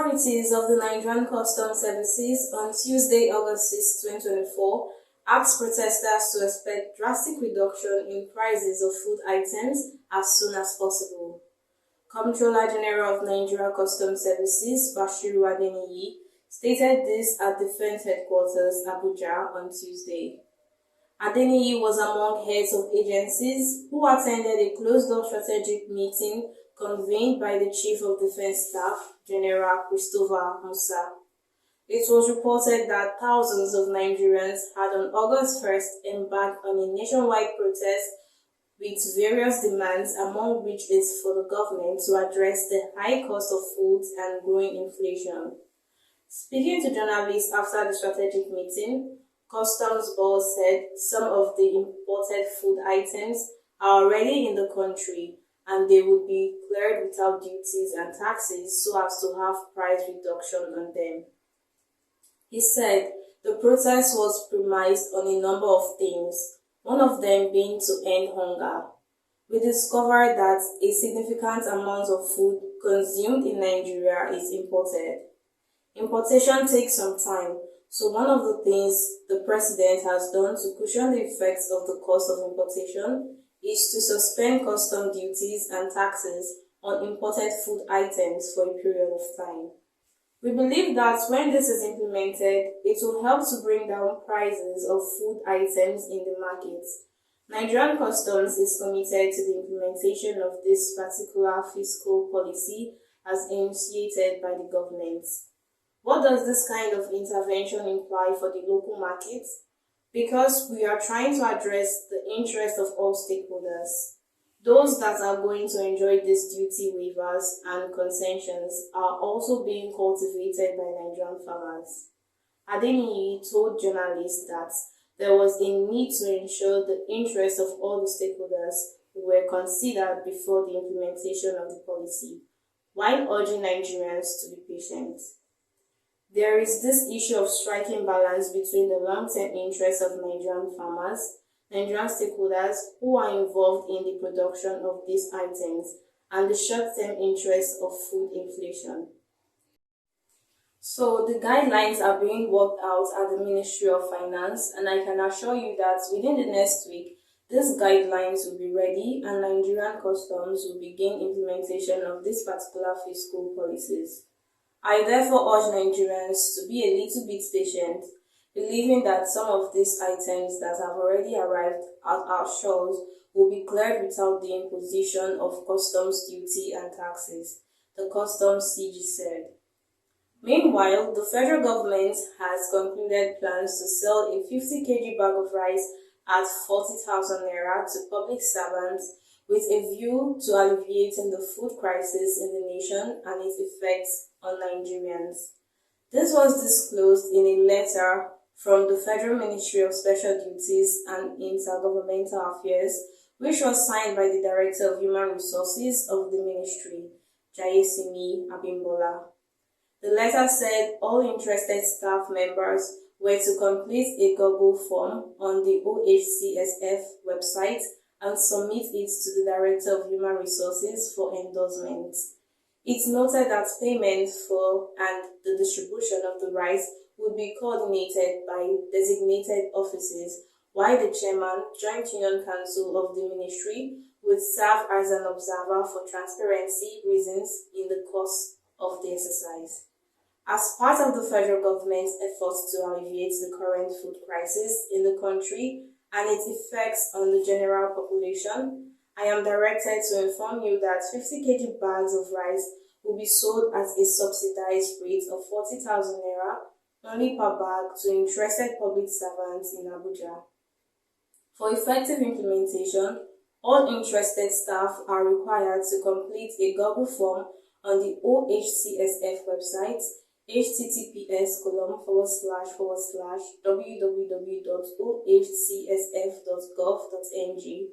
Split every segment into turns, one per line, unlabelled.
Authorities of the Nigerian Customs Services on Tuesday, August 6, 2024, asked protesters to expect drastic reduction in prices of food items as soon as possible. Comptroller General of Nigeria Customs Services, Bashiru Adeniyi, stated this at Defense Headquarters, Abuja, on Tuesday. Adeniyi was among heads of agencies who attended a closed-door strategic meeting convened by the Chief of Defense Staff, General Christopher Musa. It was reported that thousands of Nigerians had on August 1st embarked on a nationwide protest with various demands, among which is for the government to address the high cost of foods and growing inflation. Speaking to journalists after the strategic meeting, Customs Board said some of the imported food items are already in the country and they would be cleared without duties and taxes so as to have price reduction on them. He said the protest was premised on a number of things, one of them being to end hunger. We discovered that a significant amount of food consumed in Nigeria is imported. Importation takes some time, so one of the things the president has done to cushion the effects of the cost of importation is to suspend custom duties and taxes on imported food items for a period of time. We believe that when this is implemented, it will help to bring down prices of food items in the market. Nigerian Customs is committed to the implementation of this particular fiscal policy as initiated by the government. What does this kind of intervention imply for the local markets? Because we are trying to address the interest of all stakeholders. Those that are going to enjoy these duty waivers and concessions are also being cultivated by Nigerian farmers. Adeniyi told journalists that there was a need to ensure the interests of all the stakeholders were considered before the implementation of the policy, while urging Nigerians to be patient. There is this issue of striking balance between the long-term interests of Nigerian farmers, Nigerian stakeholders who are involved in the production of these items, and the short-term interests of food inflation. So the guidelines are being worked out at the Ministry of Finance, and I can assure you that within the next week, these guidelines will be ready and Nigerian Customs will begin implementation of these particular fiscal policies. I therefore urge Nigerians to be a little bit patient, believing that some of these items that have already arrived at our shores will be cleared without the imposition of customs duty and taxes, the Customs CG said. Meanwhile, the federal government has concluded plans to sell a 50 kg bag of rice at 40,000 naira to public servants with a view to alleviating the food crisis in the nation and its effects on Nigerians. This was disclosed in a letter from the Federal Ministry of Special Duties and Intergovernmental Affairs, which was signed by the Director of Human Resources of the Ministry, Jayesimi Abimbola. The letter said all interested staff members were to complete a Google form on the OHCSF website and submit it to the Director of Human Resources for endorsement. It noted that payment for and the distribution of the rice would be coordinated by designated offices, while the Chairman, Joint Union Council of the Ministry, would serve as an observer for transparency reasons in the course of the exercise. As part of the federal government's efforts to alleviate the current food crisis in the country and its effects on the general population, I am directed to inform you that 50 kg bags of rice will be sold at a subsidized rate of 40,000 naira only per bag to interested public servants in Abuja. For effective implementation, all interested staff are required to complete a Google form on the OHCSF website https://www.ohcsf.gov.ng,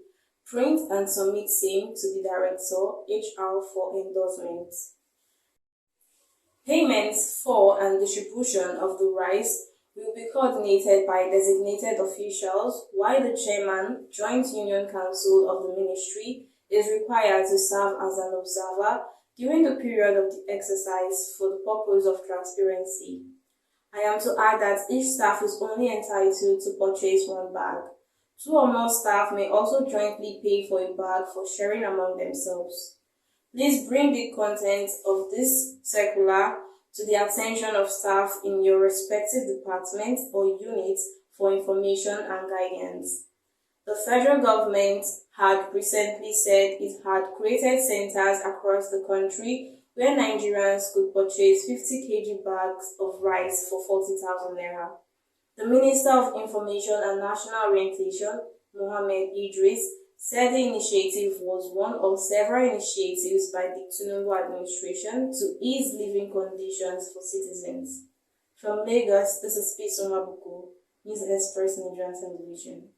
print and submit same to the Director, HR, for endorsement. Payments for and distribution of the rice will be coordinated by designated officials, while the Chairman, Joint Union Council of the Ministry, is required to serve as an observer during the period of the exercise for the purpose of transparency. I am to add that each staff is only entitled to purchase one bag. Two or more staff may also jointly pay for a bag for sharing among themselves. Please bring the contents of this circular to the attention of staff in your respective department or unit for information and guidance. The federal government had recently said it had created centers across the country where Nigerians could purchase 50 kg bags of rice for 40,000 naira. The Minister of Information and National Orientation, Mohammed Idris, said the initiative was one of several initiatives by the Tinubu administration to ease living conditions for citizens. From Lagos, this is Peace Omabuku, News Express Nigerian Television.